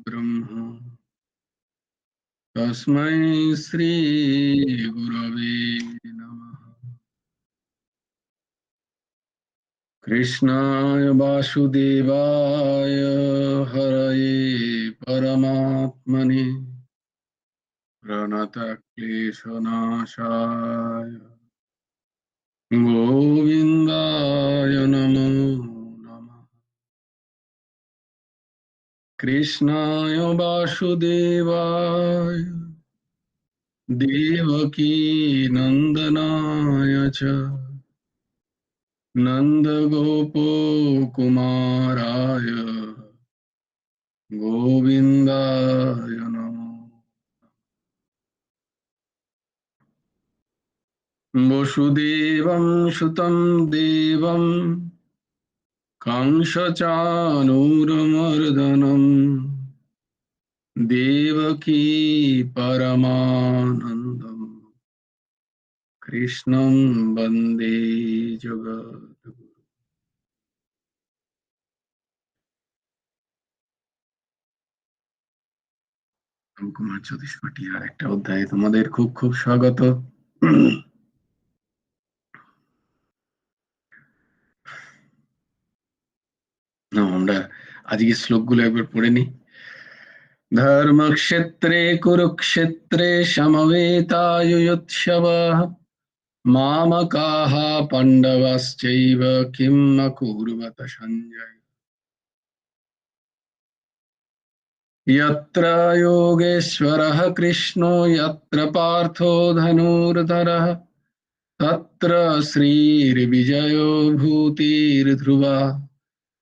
ब्रह्म तस्मै श्री गुरवे नमः। कृष्णाय वासुदेवाय हरये परमात्मने प्रणतक्लेशनाशाय गोविन्दाय नमो नमः। कृष्णाय वासुदेवाय देवकी नन्दनाय च नन्दगोपकुमाराय गोविन्दाय नमो। वसुदेवं सुतं देवं कंसचाणूरमर्दनं देवकी परमानन्दं कृष्णं वन्दे जगद्गुरुं। কুমার জ্যোতিষ্কটিয়ার একটা অধ্যায়ে তোমাদের খুব খুব স্বাগত। আমরা আজকে শ্লোকগুলো একবার পড়ে নিই। ধর্মক্ষেত্রে কুরুক্ষেত্রে সমবেতাयुयुत्सवः मामकाः पाण्डवाश्चैव किम् अकुर्वत सञ्जय। यत्र योगेश्वरः कृष्णो यत्र पार्थो धनुर्धरः तत्र श्रीर्विजयो भूतिर्ध्रुवा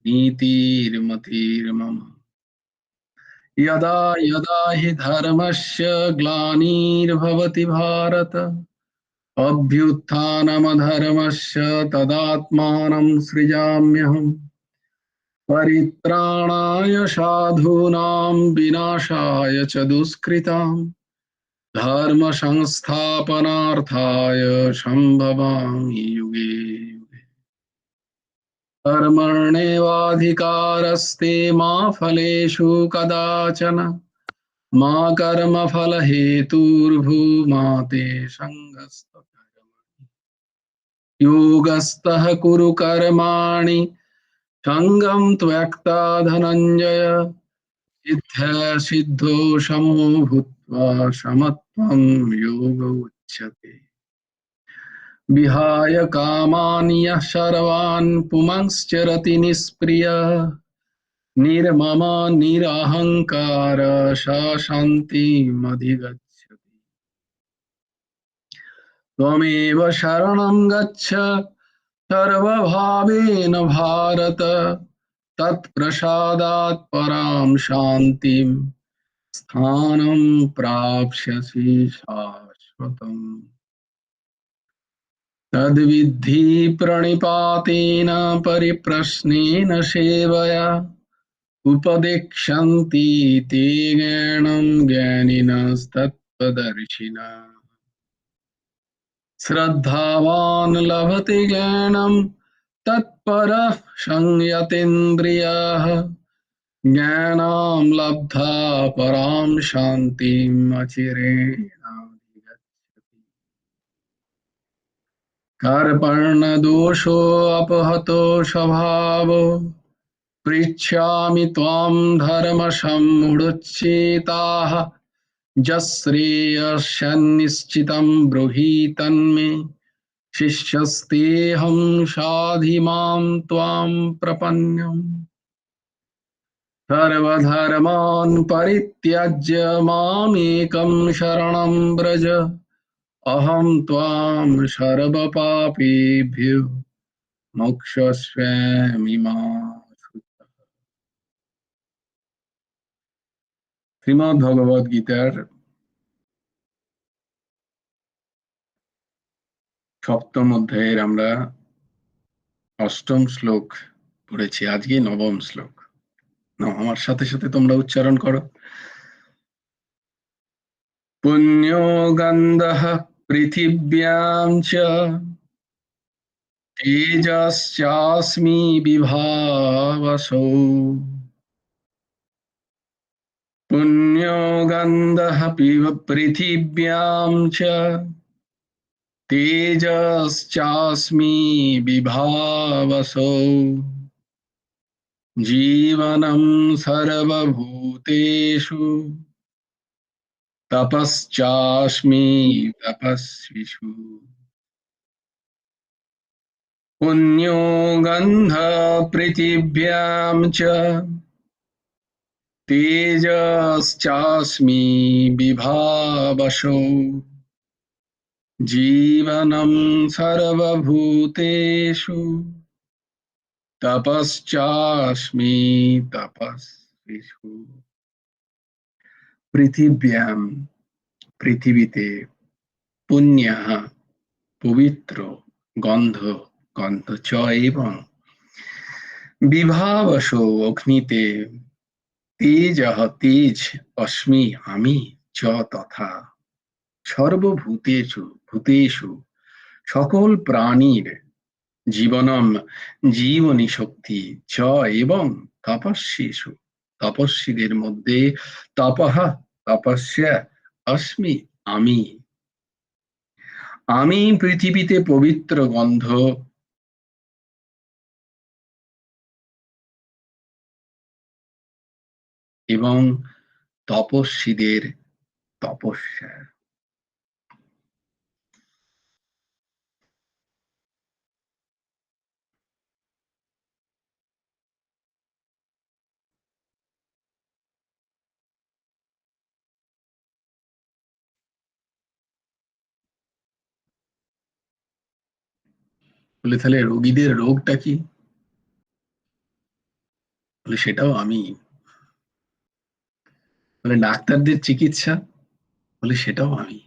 नीतिर्मतिर्मम। यदा यदा हि धर्मस्य ग्लानिर्भवति भारत अभ्युत्थानमधर्मस्य तदात्मानं सृजाम्यहम्। परित्राणाय साधूनां विनाशाय च दुष्कृताम् धर्म संस्थापनार्थाय संभवामि युगे युगे। कर्मण्येवाधिकारस्ते मा फलेषु कदाचन मा कर्मफलहेतुर्भूमा ते सङ्गस्तः। योगस्थः कुरु कर्माणि सङ्गं त्वक्ता धनञ्जय सिद्ध समो भूत्वा समत्वं योग उच्यते। विहाय कामान् यः सर्वान् पुंश्चरति निष्क्रियः निर्मम निरहङ्कार स शान्तिमधिगच्छति। त्वमेव शरणं गच्छ सर्वभावेन भारत तत्प्रसादात् परां शान्तिं स्थानं प्राप्स्यसि शाश्वतम्। तद्विद्धि प्रणिपातेन परिप्रश्नेन सेवया उपदेक्षन्ति ते ज्ञानं ज्ञानिनस्तत्त्वदर्शिनः। श्रद्धावान् लभते ज्ञानं तत्परः संयतेन्द्रियः ज्ञानं लब्धा परां शान्तिम् अचिरेणाधिगच्छति। कार्पण्यदोषोऽपहतो स्वभावो पृच्छामि त्वां धर्मसम्मुढच्छेताः यश्रेयस्यान्निश्चितं ब्रूहि तन्मे शिष्यस्तेऽहं साधिमां त्वां प्रपन्नम्। सर्वधर्मान् परित्यज्य मामेकं शरणं व्रज अहं त्वां सर्वपापेभ्यो मोक्षयिष्यामि मा शुचः। শ্রীমদ্ ভগবদ গীতার সপ্তম অধ্যায়ের আমরা অষ্টম শ্লোক পড়েছি, আজকে নবম শ্লোক। আমার সাথে সাথে তোমরা উচ্চারণ করো। পুণ্যো গন্ধঃ পৃথিব্যাং চ তেজশ্চাস্মি বিভাবসৌ पुण्यो गन्धः पृथिव्यां च तेजश्चास्मि विभावसो जीवनं सर्वभूतेषु तपश्चास्मि तपस्विषु पुण्यो गन्धः पृथिव्यां च तेजश्चास्मि विभावसो जीवनं सर्वभूतेषु तपश्चास्मि तपस्विषु পৃথিব্যাম পৃথিবীতে পুণ্যঃ পবিত্র গন্ধ গন্ধ চ এবং বিভাবস অগ্নিতে তেজঃ তেজ অস্মি আমি চ তথা সর্বভূতেষু ভূতেষু সকল প্রাণীর জীবনম জীবনী শক্তি চ এবং তপস্বীষু তপস্বীদের মধ্যে তপঃ তপস্যা অস্মি আমি আমি পৃথিবীতে পবিত্র গন্ধ এবং তপস্বীদের তপস্যা। বলে তাহলে রোগীদের রোগটা কি? বলে সেটাও আমি। বলে ডাক্তারদের চিকিৎসা? বলে সেটাও আমি।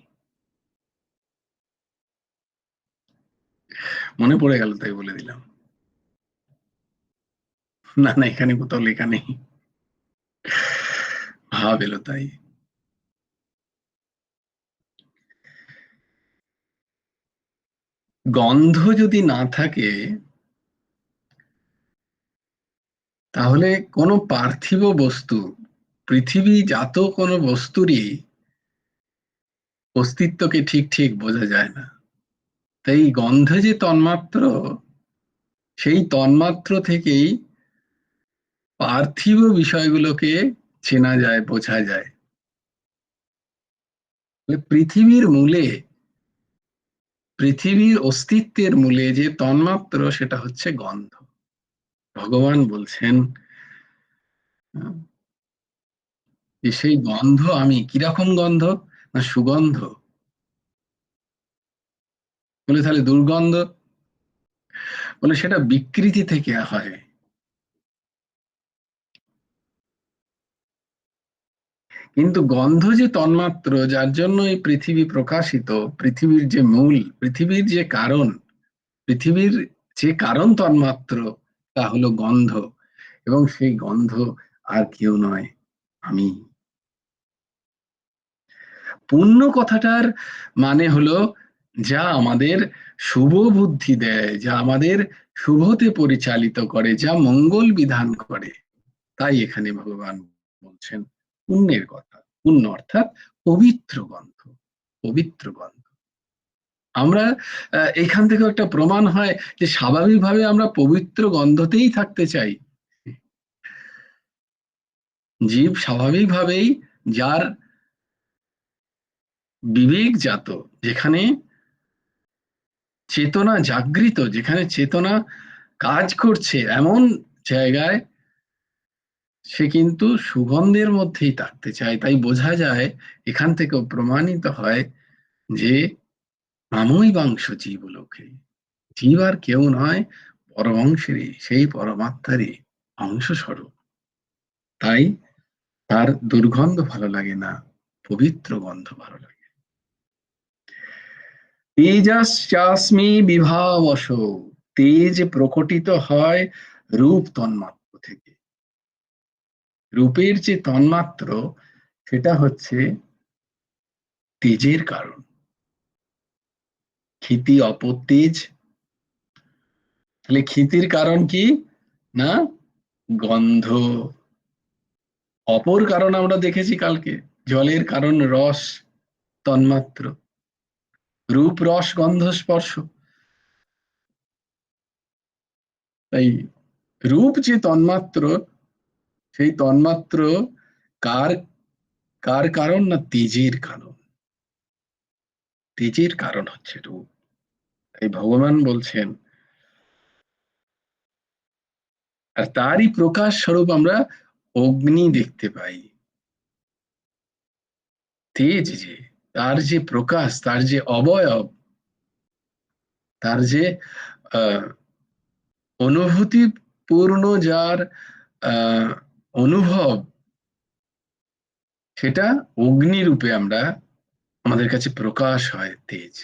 মনে পড়ে গেল তাই বলে দিলাম। না না, এখানে কোথাও লেখা নেই, ভাব এলো তাই। গন্ধ যদি না থাকে তাহলে কোনো পার্থিব বস্তু, পৃথিবীজাত কোনো বস্তুরই অস্তিত্বকে ঠিক ঠিক বোঝা যায় না। তাই গন্ধে যে তন্মাত্র, সেই তন্মাত্র থেকেই পার্থিব বিষয়গুলোকে চেনা যায়, বোঝা যায়। পৃথিবীর মূলে, পৃথিবীর অস্তিত্বের মূলে যে তন্মাত্র, সেটা হচ্ছে গন্ধ। ভগবান বলছেন যে সেই গন্ধ আমি। কিরকম গন্ধ? না সুগন্ধ। বলে তাহলে দুর্গন্ধ? বলে সেটা বিকৃতি থেকে হয়। কিন্তু গন্ধ যে তন্মাত্র, যার জন্য এই পৃথিবী প্রকাশিত, পৃথিবীর যে মূল, পৃথিবীর যে কারণ, পৃথিবীর যে কারণ তন্মাত্র, তা হলো গন্ধ। এবং সেই গন্ধ আর কেউ নয়, আমি। পুণ্য কথাটার মানে হলো যা আমাদের শুভ বুদ্ধি দেয়, যা আমাদের শুভতে পরিচালিত করে, যা মঙ্গল বিধান করে। তাই এখানে ভগবান বলছেন পুণ্যের কথা। পুণ্য অর্থাৎ পবিত্র গন্ধ, পবিত্র গন্ধ। আমরা এখান থেকে একটা প্রমাণ হয় যে স্বাভাবিকভাবে আমরা পবিত্র গন্ধতেই থাকতে চাই। জীব স্বাভাবিকভাবেই, যার বিবেক জাত, যেখানে চেতনা জাগৃত, যেখানে চেতনা কাজ করছে, এমন জায়গায় সে কিন্তু সুগন্ধের মধ্যেই থাকতে চায়। তাই বোঝা যায়, এখান থেকেও প্রমাণিত হয় যে মামৈবাংশ জীবলোকে, জীব আর কেউ নয়, পরমাংশেরই, সেই পরমাত্মারই অংশ স্বরূপ। তাই তার দুর্গন্ধ ভালো লাগে না, পবিত্র গন্ধ ভালো লাগে। তেজশ্চাস্মি বিভাবশ, তেজ প্রকটিত হয় রূপ তন্মাত্র থেকে। রূপের যে তন্মাত্র, সেটা হচ্ছে তেজের কারণ। ক্ষিতি অপতেজ। তাহলে ক্ষিতির কারণ কি? না গন্ধ। অপর কারণ আমরা দেখেছি কালকে, জলের কারণ রস, তন্মাত্র, রূপ রস গন্ধ স্পর্শ। তাই রূপ যে তন্মাত্র, সেই তন্মাত্র কার কার কারণ? না তেজের কারণ। তেজের কারণ হচ্ছে রূপ। তাই ভগবান বলছেন, আর তারই প্রকাশ স্বরূপ আমরা অগ্নি দেখতে পাই। তেজ যে, তার যে প্রকাশ, তার যে অবয়ব, তার যে আহ অনুভূতি পূর্ণ, যার আহ অনুভব, সেটা অগ্নিরূপে আমরা, আমাদের কাছে প্রকাশ হয় তেজ।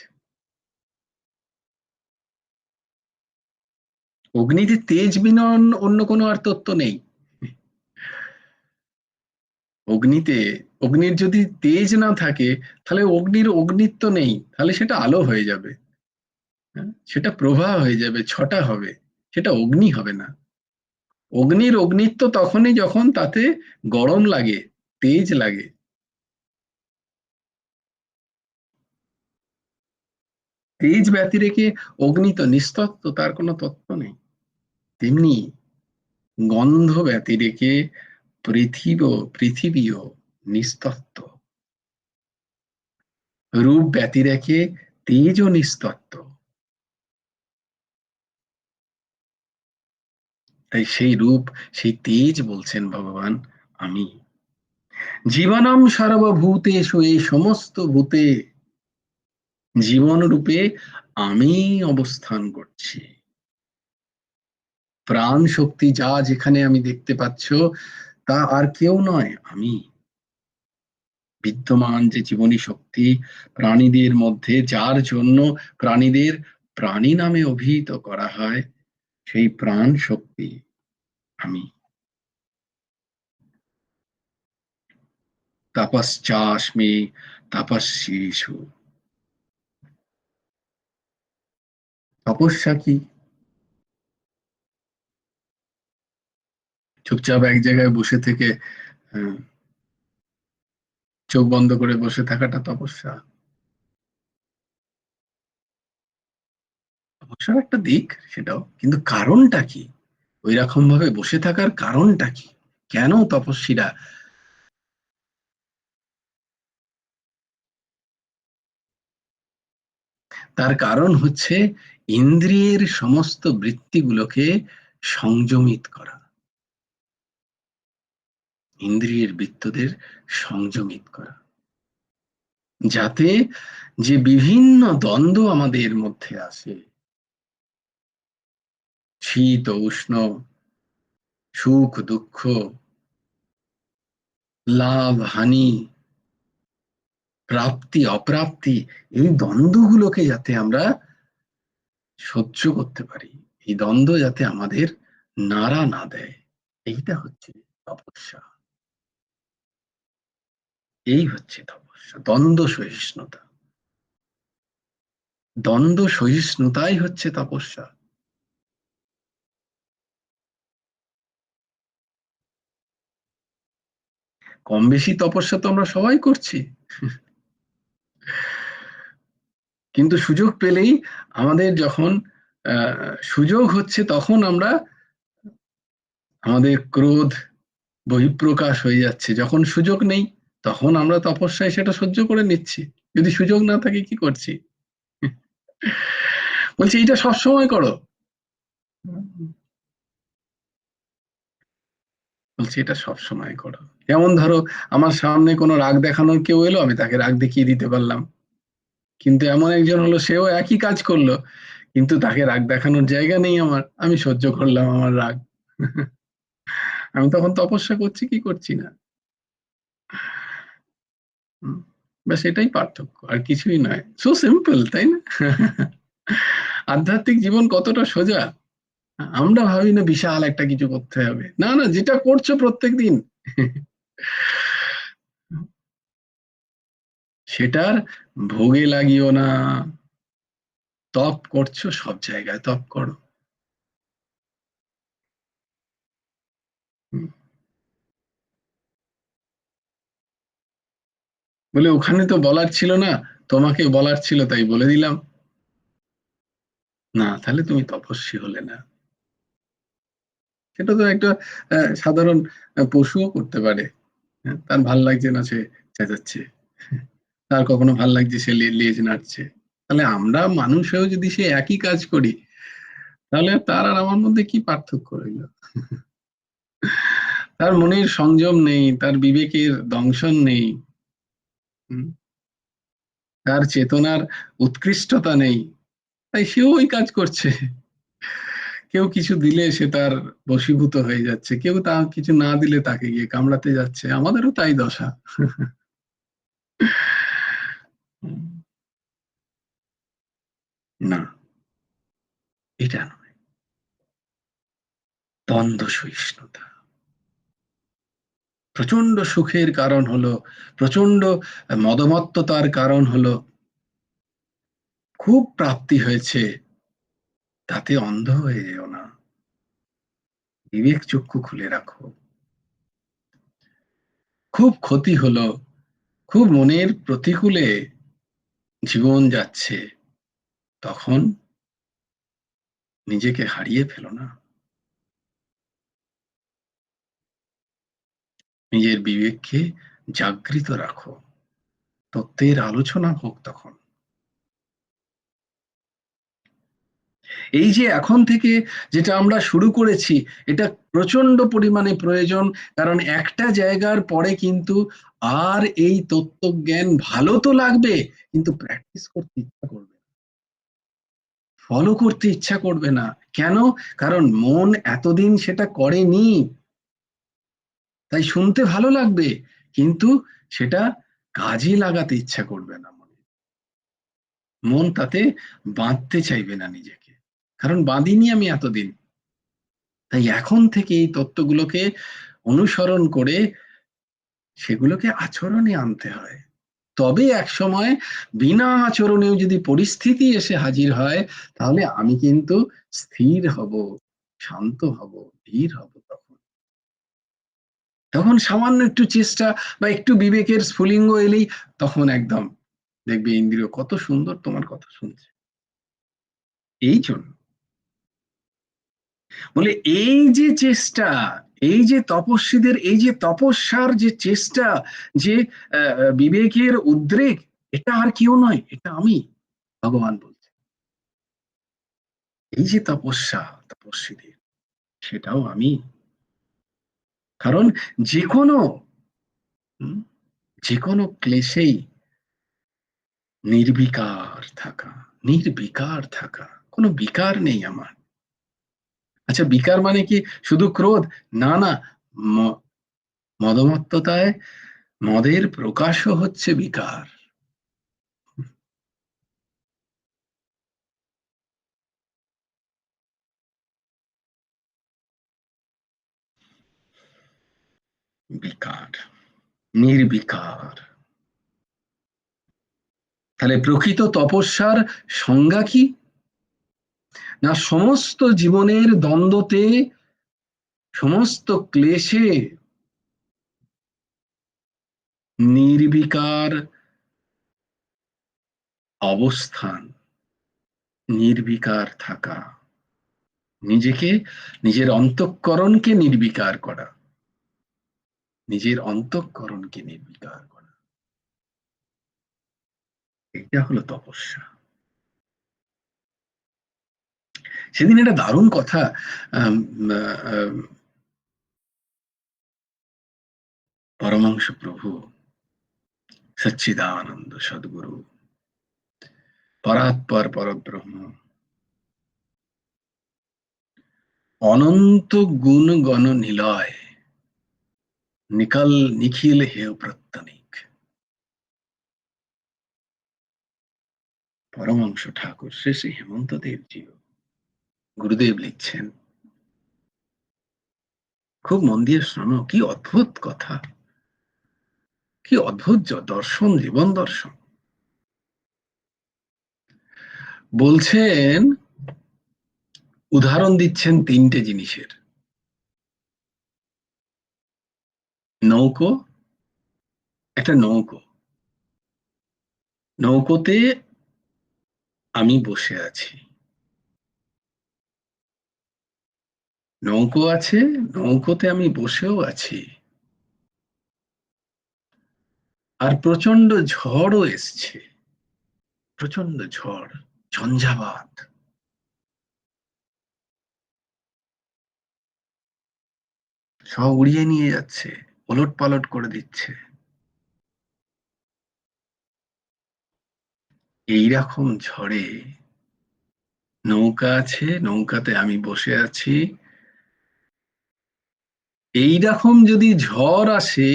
অগ্নিতে তেজ বিনা অন্য কোনো আর তত্ত্ব নেই। অগ্নিতে, অগ্নির যদি তেজ না থাকে, তাহলে অগ্নির অগ্নিত্ব নেই, তাহলে সেটা আলো হয়ে যাবে। হ্যাঁ? সেটা প্রভা হয়ে যাবে, ছটা হবে, সেটা অগ্নি হবে না। অগ্নির অগ্নিত্ব তখনই যখন তাতে গরম লাগে, তেজ লাগে। তেজ ব্যতি রেখে অগ্নি তো নিস্তত্ব, তার কোনো তত্ত্ব নেই। তেমনি গন্ধ ব্যতি রেখে পৃথিবীও নিস্তত্ব। রূপ ব্যতি রেখে তেজও নিস্তত্ব। তাই সেই রূপ, সেই তেজ বলছেন ভগবান আমি। জীবনম সর্বভূতেষু, এই সমস্ত ভূতে জীবন রূপে আমি অবস্থান করছি। প্রাণ শক্তি যা যেখানে আমি দেখতে পাচ্ছ, তা আর কেউ নয়, আমি। বিদ্যমান যে জীবনী শক্তি প্রাণীদের মধ্যে, যার জন্য প্রাণীদের প্রাণী নামে অভিহিত করা হয়, সেই প্রাণ শক্তি আমি। তপশ্চাস্মি তপস্বীষু। তপস্যা কি? চুপচাপ এক জায়গায় বসে থেকে, আহ, চোখ বন্ধ করে বসে থাকাটা তপস্যা? তপস্যার একটা দিক সেটাও, কিন্তু কারণটা কি? ওই রকম ভাবে বসে থাকার কারণটা কি? কেন তপস্বীরা? তার কারণ হচ্ছে ইন্দ্রিয়ের সমস্ত বৃত্তিগুলোকে সংযমিত করা, ইন্দ্রিয়ের বৃত্তদের সংযমিত করা, যাতে যে বিভিন্ন দ্বন্দ্ব আমাদের মধ্যে আসে, শীত উষ্ণ, সুখ দুঃখ, লাভ হানি, প্রাপ্তি অপ্রাপ্তি, এই দ্বন্দ্বগুলোকে যাতে আমরা সহ্য করতে পারি, এই দ্বন্দ্ব যাতে আমাদের নাড়া না দেয়, এইটা হচ্ছে তপস্যা। এই হচ্ছে তপস্যা, দ্বন্দ্ব সহিষ্ণুতা। দ্বন্দ্ব সহিষ্ণুতাই হচ্ছে তপস্যা। কম বেশি তপস্যা তো আমরা সবাই করছি, কিন্তু সুযোগ পেলেই, আমাদের যখন সুযোগ হচ্ছে, তখন আমরা, আমাদের ক্রোধ বহিঃপ্রকাশ হয়ে যাচ্ছে, যখন সুযোগ নেই তখন আমরা তপস্যায় সেটা সহ্য করে নিচ্ছি। যদি সুযোগ না থাকে কি করছি? বলছি এটা সবসময় করো। বলছি এটা সবসময় করো। যেমন ধরো, আমার সামনে কোনো রাগ দেখানোর কেউ এলো, আমি তাকে রাগ দেখিয়ে দিতে পারলাম। কিন্তু এমন একজন হলো, সেও একই কাজ করলো, কিন্তু তাকে রাগ দেখানোর জায়গা নেই আমার, আমি সহ্য করলাম আমার রাগ। আমি তখন তপস্যা করছি কি করছি না? হুম, ব্যাস এটাই পার্থক্য, আর কিছুই নয়। সো সিম্পল, তাই না? আধ্যাত্মিক জীবন কতটা সোজা! আমরা ভাবি না বিশাল একটা কিছু করতে হবে, না না, যেটা করছো প্রত্যেক দিন সেটার ভোগে লাগিও না। তপ করছো, সব জায়গায় তপ করো। হুম, বলে ওখানে তো বলার ছিল না, তোমাকে বলার ছিল তাই বলে দিলাম। না, তাহলে তুমি তপস্বী হলে না। সেটা তো একটা সাধারণ পশুও করতে পারে। হ্যাঁ, তার ভাল লাগছে না, সে চেঁচাচ্ছে। তার কখনো ভাল লাগছে, সে লেজ নাড়ছে। তাহলে আমরা মানুষ হয়েও যদি সে একই কাজ করি, তাহলে তার আর আমার মধ্যে কি পার্থক্য রইল? তার মনের সংযম নেই, তার বিবেকের দংশন নেই, হুম, তার চেতনার উৎকৃষ্টতা নেই, তাই সেও ওই কাজ করছে। কেউ কিছু দিলে সে তার বশীভূত হয়ে যাচ্ছে, কেউ তা কিছু না দিলে তাকে গিয়ে কামড়াতে যাচ্ছে। আমাদেরও তাই দশা। হুম, না, এটা নয়। দ্বন্দ্ব সহিষ্ণুতা প্রচন্ড সুখের কারণ হলো, প্রচন্ড মদমত্ততার কারণ হলো, খুব প্রাপ্তি হয়েছে, তাতে অন্ধ হয়ে যেও না। বিবেক চক্ষু খুলে রাখো। খুব ক্ষতি হলো, খুব মনের প্রতিকূলে জীবন যাচ্ছে, তখন নিজেকে হারিয়ে ফেলো না। নিজের বিবেককে জাগৃত রাখো। তত্ত্বের আলোচনা হোক তখন। এই যে এখন থেকে যেটা আমরা শুরু করেছি, এটা প্রচন্ড পরিমাণে প্রয়োজন। কারণ একটা জায়গার পরে কিন্তু আর এই তত্ত্বজ্ঞান ভালো তো লাগবে, কিন্তু প্র্যাকটিস করতে ইচ্ছা করবে, ফলো করতে ইচ্ছা করবে না। কেন? কারণ মন এতদিন সেটা করেনি। তাই শুনতে ভালো লাগবে, কিন্তু সেটা কাজে লাগাতে ইচ্ছা করবে না। মন তাতে বাঁধতে চাইবে না নিজেকে, কারণ বাঁধিনি আমি এতদিন। তাই এখন থেকে এই তত্ত্বগুলোকে অনুসরণ করে সেগুলোকে আচরণে আনতে হয়। তবে এক সময় বিনা আচরণেও যদি পরিস্থিতি এসে হাজির হয়, তাহলে আমি কিন্তু স্থির হব, শান্ত হব, ধীর হব। তখন তখন সামান্য একটু চেষ্টা বা একটু বিবেকের স্ফুলিঙ্গ এলেই তখন একদম দেখবে ইন্দ্রিয় কত সুন্দর তোমার কথা শুনছে। এই জন্য বলে এই যে চেষ্টা, এই যে তপস্বীদের এই যে তপস্যার যে চেষ্টা, যে বিবেকের উদ্রেক, এটা আর কেউ নয়, এটা আমি, ভগবান বলছে। এই যে তপস্যা তপস্বীদের, সেটাও আমি। কারণ যে কোনো হুম, যে কোনো ক্লেশেই নির্বিকার থাকা, নির্বিকার থাকা, কোনো বিকার নেই আমার। আচ্ছা, বিকার মানে কি শুধু ক্রোধ? না, না, মদমত্ততায় মদের প্রকাশও হচ্ছে বিকার। বিকার, নির্বিকার। তাহলে প্রকৃত তপস্যার সংজ্ঞা কি? না, সমস্ত জীবনের দ্বন্দ্বতে, সমস্ত ক্লেশে নির্বিকার অবস্থান, নির্বিকার থাকা, নিজেকে, নিজের অন্তঃকরণকে নির্বিকার করা, নিজের অন্তঃকরণকে নির্বিকার করা, এটা হলো তপস্যা। সেদিন একটা দারুণ কথা আম, আম, পরমাংশ প্রভু সচ্চিদানন্দ সদ্গুরু পরাৎপর পরব্রহ্ম অনন্ত গুণ গণ নিলয় নিকল নিখিল হেয় প্রত্যনিক, পরমাংশ ঠাকুর শ্রী শ্রী হেমন্ত দেবজিও, গুরুদেব লিখছেন, খুব মন দিয়ে শোনো, কি অদ্ভুত কথা, কি অদ্ভুত দর্শন, জীবন দর্শন। বলছেন, উদাহরণ দিচ্ছেন তিনটে জিনিসের। নৌকো, একটা নৌকো, নৌকোতে আমি বসে আছি, নৌকো আছে, নৌকোতে আমি বসেও আছি, আর প্রচন্ড ঝড়ও এসছে, প্রচন্ড ঝড়, ঝঞ্ঝাবাত, সব উড়িয়ে নিয়ে যাচ্ছে, ওলট পালট করে দিচ্ছে। এইরকম ঝড়ে নৌকা আছে, নৌকাতে আমি বসে আছি, এইরকম যদি ঝড় আসে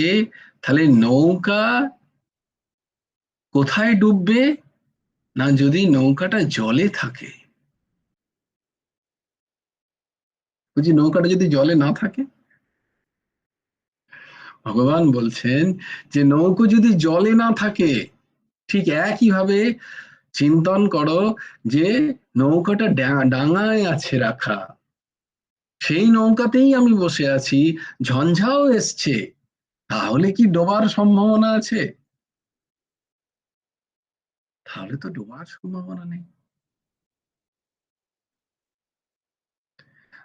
তাহলে নৌকা কোথায় ডুববে? না, যদি নৌকাটা জলে থাকে। বলছি নৌকাটা যদি জলে না থাকে, ভগবান বলছেন যে নৌকো যদি জলে না থাকে, ঠিক একই ভাবে চিন্তন করো যে নৌকাটা ডাঙায় আছে রাখা, সেই নৌকাতেই আমি বসে আছি, ঝঞ্ঝাও এসছে, তাহলে কি ডোবার সম্ভাবনা আছে? তাহলে তো ডোবার সম্ভাবনা নেই।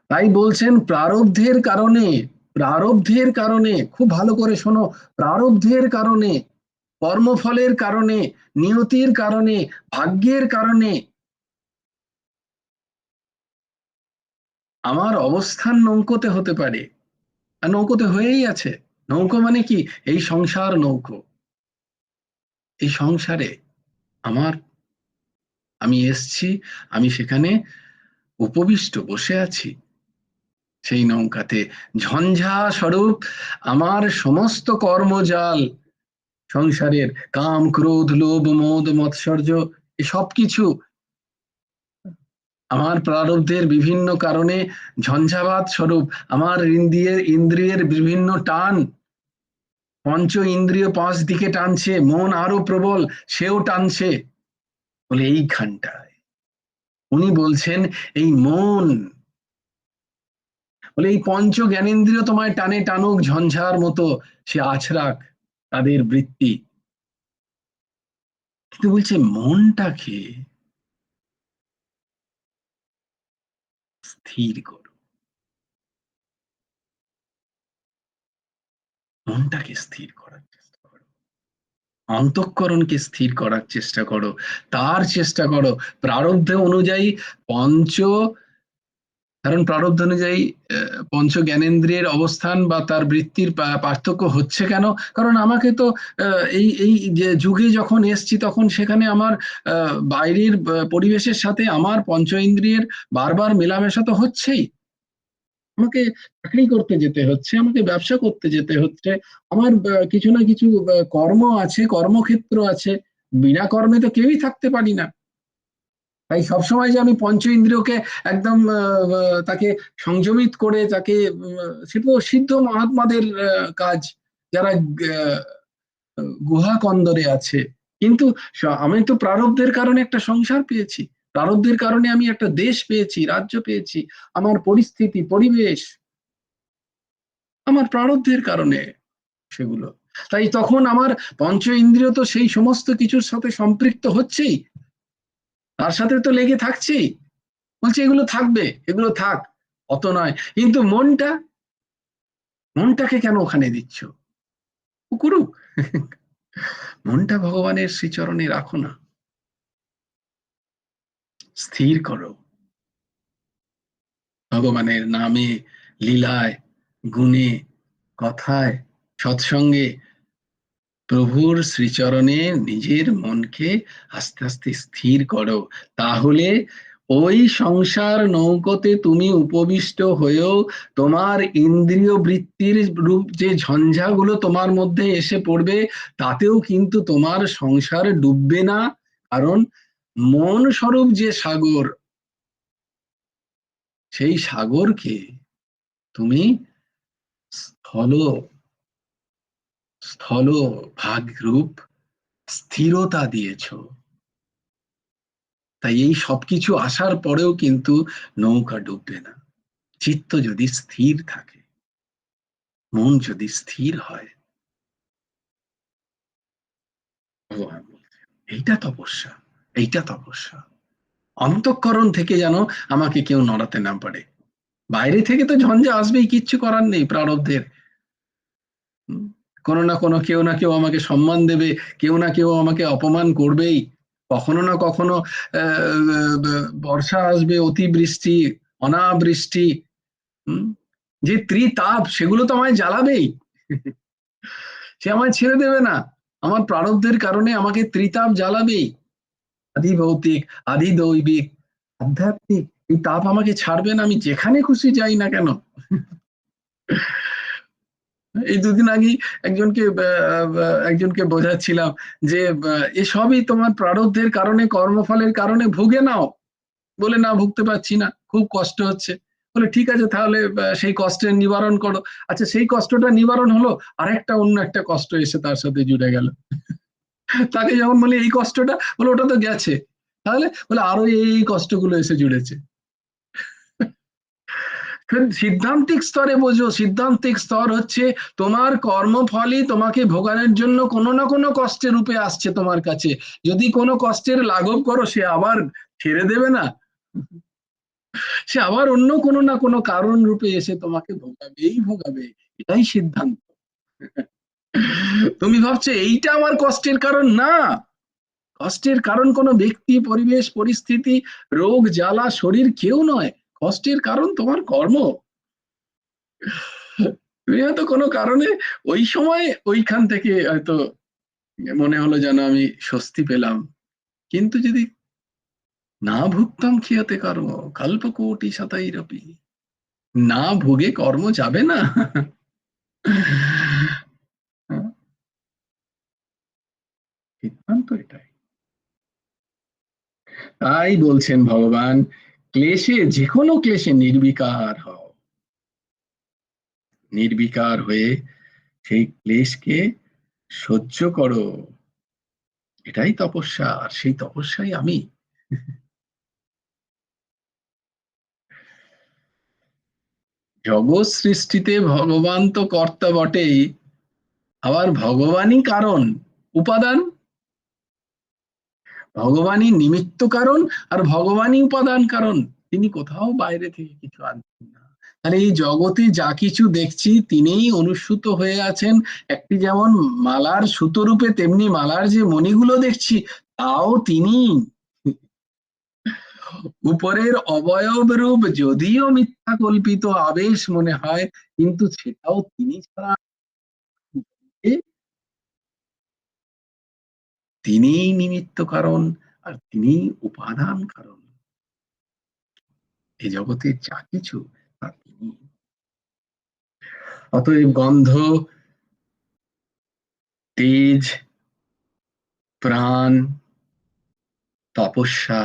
তাই বলছেন প্রারব্ধের কারণে, প্রারব্ধের কারণে, খুব ভালো করে শোনো, প্রারব্ধের কারণে, কর্মফলের কারণে, নিয়তির কারণে, ভাগ্যের কারণে আমার অবস্থান নৌকোতে হতে পারে, আর নৌকোতে হয়েই আছে। নৌকো মানে কি? এই সংসার নৌকো, এই সংসারে আমার, আমি এসছি, আমি সেখানে উপবিষ্ট বসে আছি সেই নৌকাতে, ঝঞ্ঝা স্বরূপ আমার সমস্ত কর্মজাল, সংসারের কাম ক্রোধ লোভ মোদ মৎসর্য, এসব কিছু আমার প্রারব্ধের বিভিন্ন কারণে ঝঞ্ঝাবাত স্বরূপ আমার ইন্দ্রিয়ের বিভিন্ন টান, পঞ্চ ইন্দ্রিয় পাঁচ দিকে টানছে, মন আরো প্রবল, সেও টানছে। বলে এইখানটায় উনি বলছেন এই মন, বলে এই পঞ্চ জ্ঞানেন্দ্রিয় তোমায় টানে টানুক ঝঞ্ঝার মতো, সে আছরাক তাদের বৃত্তি, কিন্তু বলছে মনটাকে স্থির করো, মনটাকে স্থির করার চেষ্টা করো, অন্তঃকরণকে স্থির করার চেষ্টা করো, তার চেষ্টা করো প্রারব্ধ অনুযায়ী পঞ্চ, কারণ প্রারব্ধ অনুযায়ী পঞ্চ জ্ঞানেন্দ্রিয়ের অবস্থান বা তার বৃত্তির পার্থক্য হচ্ছে কেন? কারণ আমাকে তো এই এই যে যুগে যখন এসছি তখন সেখানে আমার বাইরের পরিবেশের সাথে আমার পঞ্চ ইন্দ্রিয়ের বারবার মেলামেশা তো হচ্ছেই। আমাকে চাকরি করতে যেতে হচ্ছে, আমাকে ব্যবসা করতে যেতে হচ্ছে, আমার কিছু না কিছু কর্ম আছে, কর্মক্ষেত্র আছে, বিনা কর্মে তো কেউই থাকতে পারি না। তাই সবসময় যে আমি পঞ্চ ইন্দ্রিয়কে একদম তাকে সংযমিত করে তাকে সেটা সিদ্ধ মহাত্মাদের কাজ, যারা আহ, গুহা কন্দরে আছে। কিন্তু আমি তো প্রারব্ধের কারণে একটা সংসার পেয়েছি, প্রারব্ধের কারণে আমি একটা দেশ পেয়েছি, রাজ্য পেয়েছি, আমার পরিস্থিতি পরিবেশ আমার প্রারব্ধের কারণে সেগুলো। তাই তখন আমার পঞ্চ ইন্দ্রিয় তো সেই সমস্ত কিছুর সাথে সম্পৃক্ত হচ্ছেই, তার সাথে তো লেগে থাকছেই। বলছে এগুলো থাকবে, এগুলো থাক, অত নয়, কিন্তু মনটা, মনটাকে কেন ওখানে দিচ্ছ? করুক, মনটা ভগবানের শ্রীচরণে রাখো না, স্থির করো ভগবানের নামে, লীলায়, গুণে, কথায়, সৎসঙ্গে, প্রভুর শ্রীচরণে নিজের মনকে আস্তে আস্তে স্থির করো। তাহলে ওই সংসার নৌকোতে তুমি উপবিষ্ট হয়েও তোমার ইন্দ্রিয় বৃত্তির রূপ যে ঝঞ্ঝাগুলো তোমার মধ্যে এসে পড়বে, তাতেও কিন্তু তোমার সংসার ডুববে না। কারণ মন স্বরূপ যে সাগর, সেই সাগরকে তুমি স্থল, স্থল ভাগ রূপ স্থিরতা দিয়েছ। তাই এই সবকিছু আসার পরেও কিন্তু নৌকা ডুববে না, চিত্ত যদি স্থির থাকে, মন যদি স্থির হয়। ভগবান বলছে। এইটা তপস্যা, এইটা তপস্যা। অন্তঃকরণ থেকে যেন আমাকে কেউ নড়াতে না পারে। বাইরে থেকে তো ঝঞ্ঝা আসবেই, কিচ্ছু করার নেই প্রারব্ধের। হুম, কোনো না কোনো কেউ না কেউ আমাকে সম্মান দেবে, কেউ না কেউ আমাকে অপমান করবেই। কখনো না কখনো বর্ষা আসবে, অতিবৃষ্টি, অনাবৃষ্টি, হুম, যে ত্রিতাপ, সেগুলো তো আমায় জ্বালাবেই। সে আমায় ছেড়ে দেবে না। আমার প্রারব্ধের কারণে আমাকে ত্রিতাপ জ্বালাবেই। আদি ভৌতিক, আদি দৈবিক, আধ্যাত্মিক, এই তাপ আমাকে ছাড়বে না, আমি যেখানে খুশি যাই না কেন। এই দুদিন আগেই একজনকে বোঝাচ্ছিলাম যে এসবই তোমার প্রারব্ধের কারণে, কর্মফলের কারণে, ভুগে নাও। বলে না, ভুগতে পারছি না, খুব কষ্ট হচ্ছে। বলে ঠিক আছে, তাহলে সেই কষ্টের নিবারণ করো। আচ্ছা, সেই কষ্টটা নিবারণ হলো, আরেকটা অন্য একটা কষ্ট এসে তার সাথে জুড়ে গেল। তাকে যখন বলি এই কষ্টটা, বলে ওটা তো গেছে। তাহলে বলে আরো এই কষ্টগুলো এসে জুড়েছে। সিদ্ধান্তিক স্তরে বোঝো, সিদ্ধান্তিক স্তর হচ্ছে তোমার কর্মফলই তোমাকে ভোগানোর জন্য কোনো না কোনো কষ্টের রূপে আসছে তোমার কাছে। যদি কোনো কষ্টের লাঘব করো, সে আবার ছেড়ে দেবে না, সে আবার অন্য কোনো না কোনো কারণ রূপে এসে তোমাকে ভোগাবেই ভোগাবে। এটাই সিদ্ধান্ত। তুমি ভাবছো এইটা আমার কষ্টের কারণ, না। কষ্টের কারণ কোনো ব্যক্তি, পরিবেশ, পরিস্থিতি, রোগ জ্বালা, শরীর কেউ নয়। কষ্টের কারণ তোমার কর্ম। তুমি হয়তো কোনো কারণে ওই সময় ওইখান থেকে হয়তো মনে হলো যেন আমি স্বস্তি পেলাম, কিন্তু যদি না ভুগতাম ক্ষিয়তে কর্ম, কল্পকোটি শতৈরপি, না ভুগে কর্ম যাবে না। সিদ্ধান্ত এটাই। তাই বলছেন ভগবান, ক্লেশে, যে কোনো ক্লেশে নির্বিকার হও। নির্বিকার হয়ে সেই ক্লেশকে সহ্য করো। এটাই তপস্যা, আর সেই তপস্যাই আমি। জগৎ সৃষ্টিতে ভগবান তো কর্তা বটেই, আবার ভগবানই কারণ, উপাদান। ভগবানই নিমিত্ত কারণ, আর ভগবানই উপাদান কারণ। তিনি কোথাও বাইরে থেকে কিছু আনছেন না। তাহলে এই জগতে যা কিছু দেখছি, তিনিই অনুসূত হয়ে আছেন। একটি যেমন মালার সুতো রূপে, তেমনি মালার যে মণিগুলো দেখছি, তাও তিনি। উপরের অবয়ব রূপ যদিও মিথ্যা কল্পিত আবেশ মনে হয়, কিন্তু সেটাও তিনি ছাড়া। তিনিই নিমিত্ত কারণ, আর তিনিই উপাদান কারণ। এই জগতের যা কিছু, তা তিনি। অতএব গন্ধ, তেজ, প্রাণ, তপস্যা,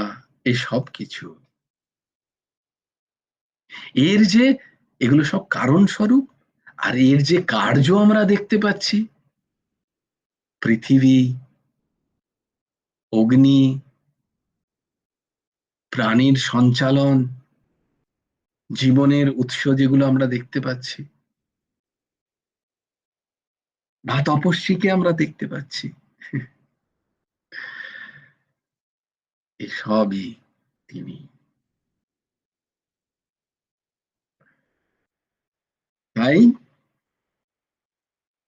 এই সব কিছু, এর যে, এগুলো সব কারণ স্বরূপ। আর এর যে কার্য আমরা দেখতে পাচ্ছি, পৃথিবী, অগ্নি, প্রাণীর সঞ্চালন, জীবনের উৎস যেগুলো আমরা দেখতে পাচ্ছি, বা তপস্বীকে আমরা দেখতে পাচ্ছি, এসবই তিনি। তাই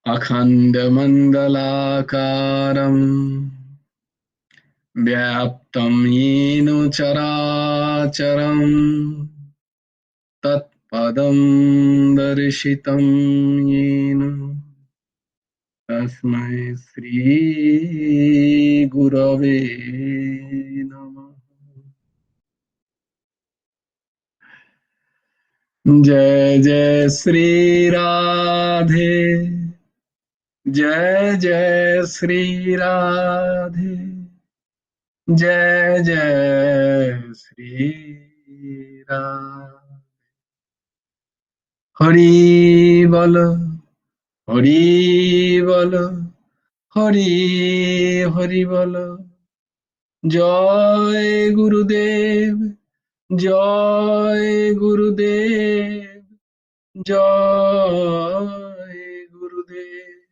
अखण्डमण्डलाकारम् व्याप्तं येन चराचरम् तत्पदं दर्शितं येन तस्मै श्रीगुरवे नमः। जय जय श्री राधे, जय जय श्री राधे, जय जय श्री राम। हरि বল, হরি বল, হরি হরি বল। জয় গুরুদেব, জয় গুরুদেব, জয় গুরুদেব।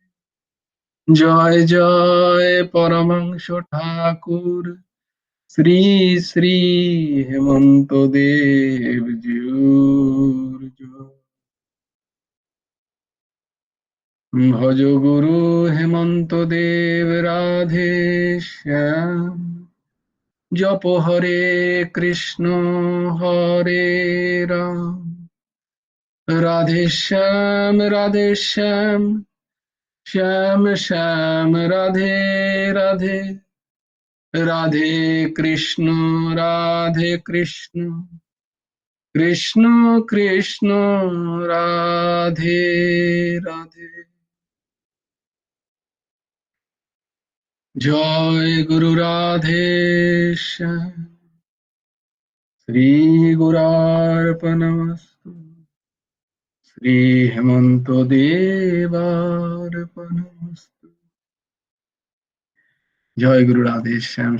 জয় জয় পরমাংশ ঠাকুর শ্রী শ্রী হেমন্ত দেব জিউর জয়। ভজ গুরু হেমন্ত দেব রাধে শ্যাম। জপ হরে কৃষ্ণ হরে রাম, রাধে শ্যাম রাধে শ্যাম, শ্যাম শ্যাম রাধে রাধে, রাধে কৃষ্ণ রাধে কৃষ্ণ, কৃষ্ণ কৃষ্ণ রাধে রাধে। জয় গুরু রাধে শ্যাম। শ্রী গুরার্পণমস্তু, শ্রী হেমন্ত দেবার্পণমস্তু। জয় গুরু রাধে শ্যাম।